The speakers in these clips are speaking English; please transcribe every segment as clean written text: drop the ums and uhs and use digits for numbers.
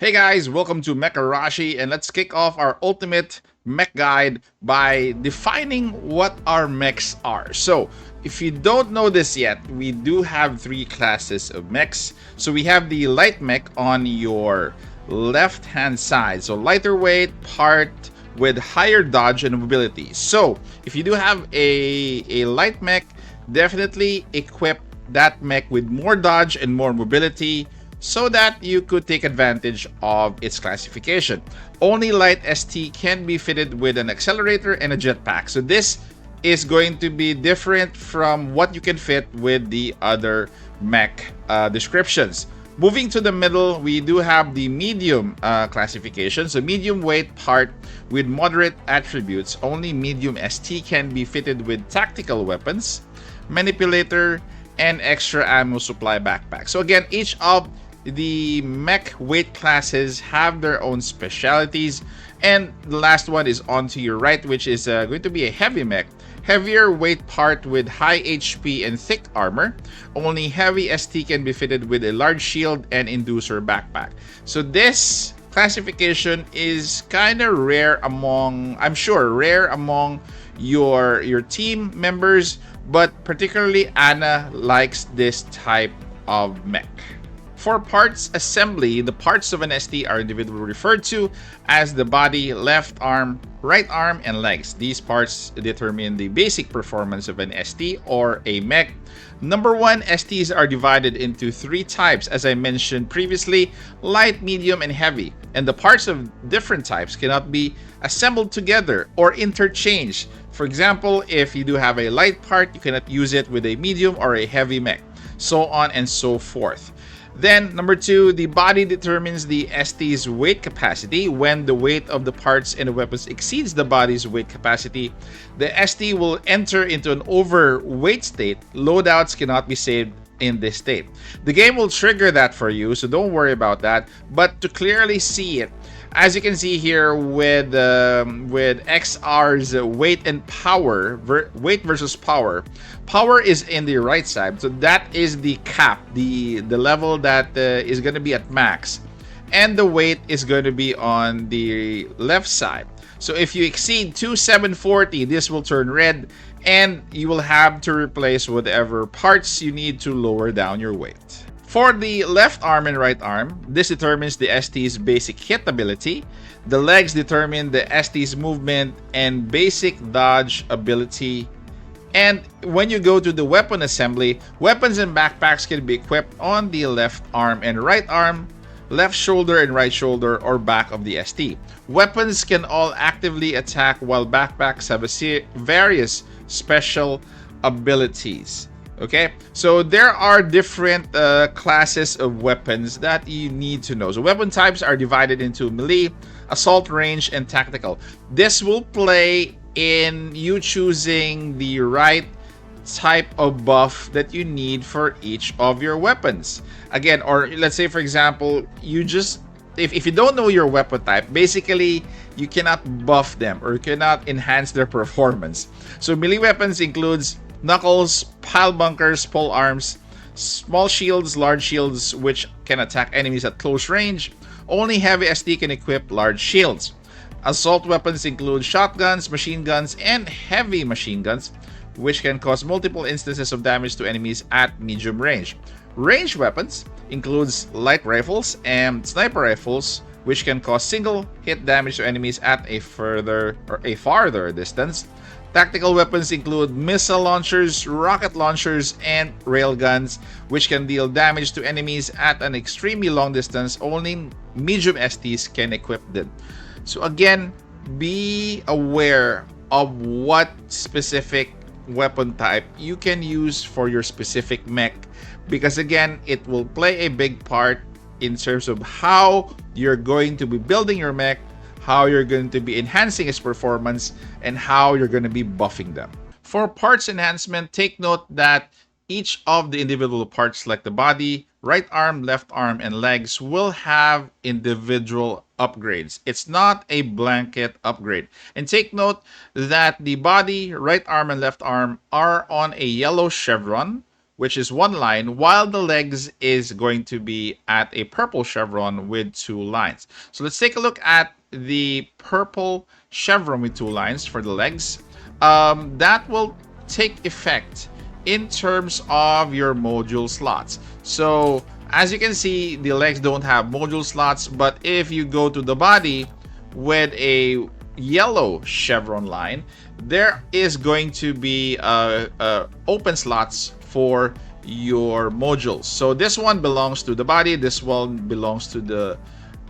Hey guys, welcome to Mecharashi, and let's kick off our ultimate mech guide by defining what our mechs are. So, if you don't know this yet, we do have three classes of mechs. So we have the light mech on your left hand side. So lighter weight part with higher dodge and mobility. So if you do have a light mech, definitely equip that mech with more dodge and more mobility so that you could take advantage of its classification. Only light ST can be fitted with an accelerator and a jetpack. So this is going to be different from what you can fit with the other mech descriptions. Moving to the middle, we do have the medium classification. So medium weight part with moderate attributes. Only medium ST can be fitted with tactical weapons, manipulator, and extra ammo supply backpack. So again, each of the mech weight classes have their own specialities, and the last one is on to your right, which is going to be a heavy mech. Heavier weight part with high HP and thick armor. Only heavy ST can be fitted with a large shield and inducer backpack. So this classification is kind of rare among, I'm sure, rare among your team members, but particularly Anna likes this type of mech. For parts assembly, the parts of an ST are individually referred to as the body, left arm, right arm, and legs. These parts determine the basic performance of an ST or a mech. Number one, STs are divided into three types, as I mentioned previously: light, medium, and heavy. And the parts of different types cannot be assembled together or interchanged. For example, if you do have a light part, you cannot use it with a medium or a heavy mech, so on and so forth. Then, number two, the body determines the ST's weight capacity. When the weight of the parts and the weapons exceeds the body's weight capacity, the ST will enter into an overweight state. Loadouts cannot be saved in this state. The game will trigger that for you, so don't worry about that. But to clearly see it, as you can see here with XR's weight and power, weight versus power. Power is in the right side, so that is the cap, the level that is going to be at max, and the weight is going to be on the left side. So if you exceed 2740, this will turn red, and you will have to replace whatever parts you need to lower down your weight. For the left arm and right arm, this determines the ST's basic hit ability. The legs determine the ST's movement and basic dodge ability. And when you go to the weapon assembly, weapons and backpacks can be equipped on the left arm and right arm, left shoulder and right shoulder, or back of the ST. Weapons can all actively attack, while backpacks have various special abilities. Okay, so there are different classes of weapons that you need to know. So weapon types are divided into melee, assault range, and tactical. This will play in you choosing the right type of buff that you need for each of your weapons. Again, or let's say for example, you just if you don't know your weapon type, basically you cannot buff them or you cannot enhance their performance. So melee weapons includes knuckles, pile bunkers, pole arms, small shields, large shields, which can attack enemies at close range. Only heavy ST can equip large shields. Assault weapons include shotguns, machine guns, and heavy machine guns, which can cause multiple instances of damage to enemies at medium range. Ranged weapons includes light rifles and sniper rifles, which can cause single hit damage to enemies at a farther distance. Tactical weapons include missile launchers, rocket launchers, and railguns, which can deal damage to enemies at an extremely long distance. Only medium STs can equip them. So again, be aware of what specific weapon type you can use for your specific mech, because again, it will play a big part in terms of how you're going to be building your mech, how you're going to be enhancing its performance, and how you're going to be buffing them. For parts enhancement, take note that each of the individual parts like the body, right arm, left arm, and legs will have individual upgrades. It's not a blanket upgrade. And take note that the body, right arm, and left arm are on a yellow chevron, which is 1 line, while the legs is going to be at a purple chevron with 2 lines. So let's take a look at the purple chevron with 2 lines for the legs. That will take effect in terms of your module slots. So as you can see, the legs don't have module slots, but if you go to the body with a yellow chevron line, there is going to be open slots for your modules. So this one belongs to the body, this one belongs to the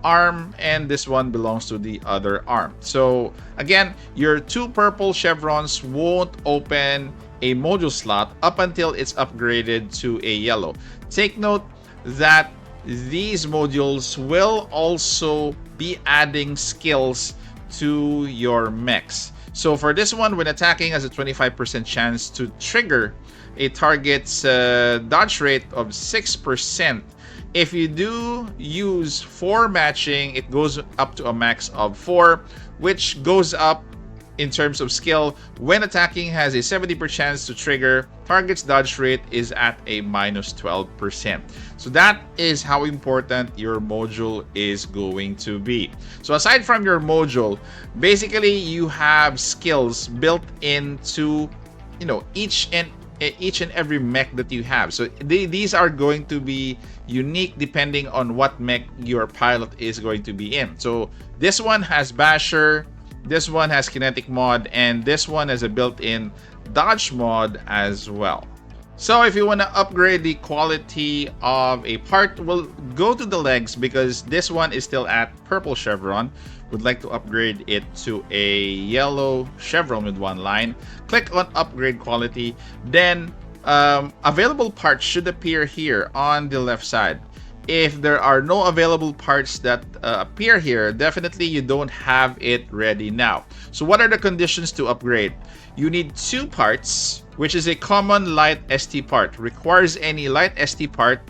arm, and this one belongs to the other arm. So again, your 2 purple chevrons won't open a module slot up until it's upgraded to a yellow. Take note that these modules will also be adding skills to your mechs. So for this one, when attacking, has a 25% chance to trigger a target's dodge rate of 6%. If you do use 4 matching, it goes up to a max of 4, which goes up in terms of skill. When attacking, has a 70% chance to trigger. Target's dodge rate is at a minus 12%. So that is how important your module is going to be. So aside from your module, basically you have skills built into, you know, each and every mech that you have. So these are going to be unique depending on what mech your pilot is going to be in. So this one has Basher, this one has kinetic mod, and this one has a built-in dodge mod as well. So if you want to upgrade the quality of a part, we'll go to the legs because this one is still at purple chevron. Would like to upgrade it to a yellow chevron with 1 line. Click on upgrade quality. Then available parts should appear here on the left side. If there are no available parts that appear here, definitely you don't have it ready now. So what are the conditions to upgrade? You need 2 parts, which is a common light ST part. Requires any light ST part.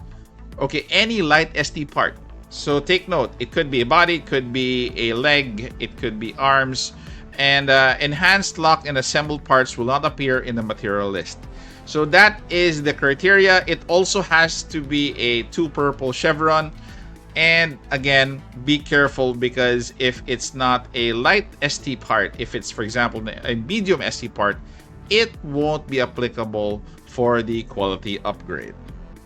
Okay, any light ST part. So take note, it could be a body, it could be a leg, it could be arms, and enhanced lock and assembled parts will not appear in the material list. So that is the criteria. It also has to be a 2 purple chevron. And again, be careful because if it's not a light ST part, if it's, for example, a medium ST part, it won't be applicable for the quality upgrade.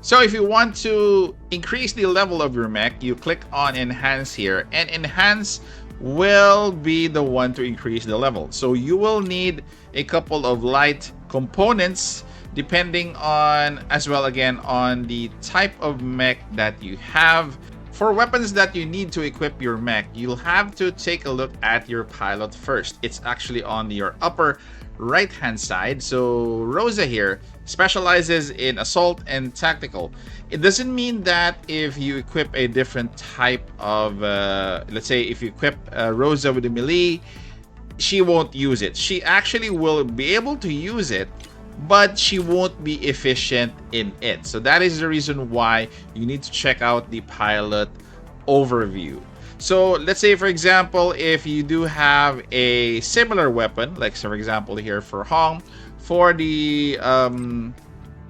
So if you want to increase the level of your mech, you click on Enhance here, and Enhance will be the one to increase the level. So you will need a couple of light components depending on, as well again, on the type of mech that you have. For weapons that you need to equip your mech, you'll have to take a look at your pilot first. It's actually on your upper right hand side. So Rosa here specializes in assault and tactical. It doesn't mean that if you equip a different type of let's say if you equip Rosa with a melee, she won't use it. She actually will be able to use it, but she won't be efficient in it. So that is the reason why you need to check out the pilot overview. So let's say, for example, if you do have a similar weapon, like so for example here for Hong, for the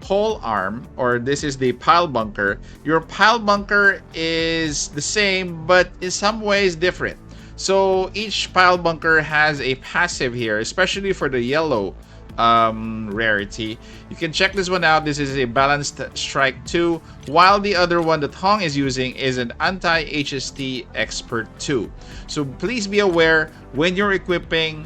pole arm, or this is the pile bunker, your pile bunker is the same but in some ways different. So each pile bunker has a passive here, especially for the yellow rarity. You can check this one out. This is a balanced strike 2, while the other one that Hong is using is an anti-HST expert 2. So please be aware when you're equipping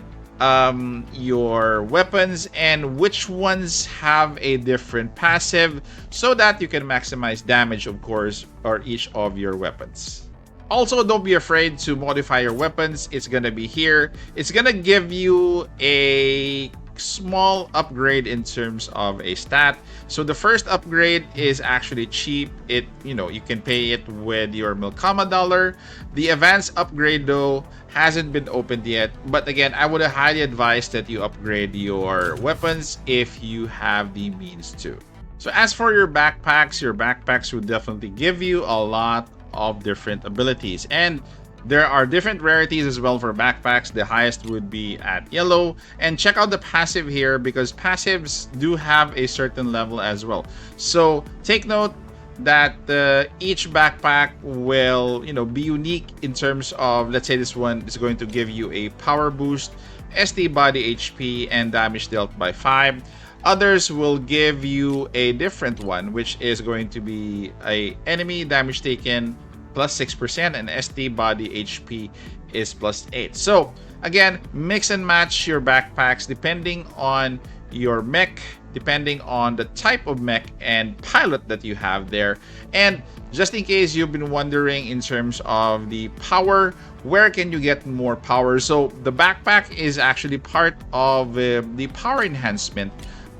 your weapons and which ones have a different passive, so that you can maximize damage, of course, or each of your weapons. Also, don't be afraid to modify your weapons. It's gonna be here. It's gonna give you a small upgrade in terms of a stat. So the first upgrade is actually cheap. It, you know, you can pay it with your Milkama dollar. The advanced upgrade though hasn't been opened yet, but again, I would highly advise that you upgrade your weapons if you have the means to. So as for your backpacks will definitely give you a lot of different abilities, and There are different rarities as well for backpacks. The highest would be at yellow. And check out the passive here because passives do have a certain level as well. So take note that each backpack will, be unique in terms of, let's say this one is going to give you a power boost, SD body HP, and damage dealt by 5. Others will give you a different one, which is going to be a enemy damage taken plus 6% and SD body HP is plus 8. So again, mix and match your backpacks depending on your mech, depending on the type of mech and pilot that you have there. And just in case you've been wondering in terms of the power, where can you get more power? So the backpack is actually part of the power enhancement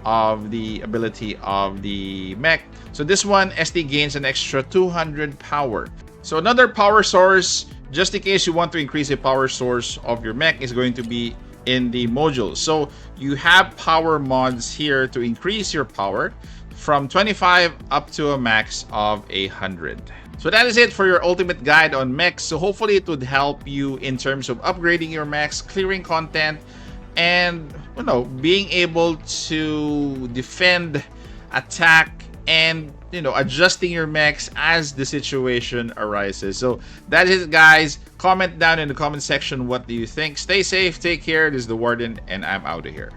of the ability of the mech. So this one, SD gains an extra 200 power. So another power source, just in case you want to increase a power source of your mech, is going to be in the modules. So you have power mods here to increase your power from 25 up to a max of 100. So that is it for your ultimate guide on mechs. So hopefully it would help you in terms of upgrading your mechs, clearing content, and being able to defend, attack, and adjusting your mechs as the situation arises. So that is it, guys. Comment down in the comment section what do you think. Stay safe, take care. This is the Warden, and I'm out of here.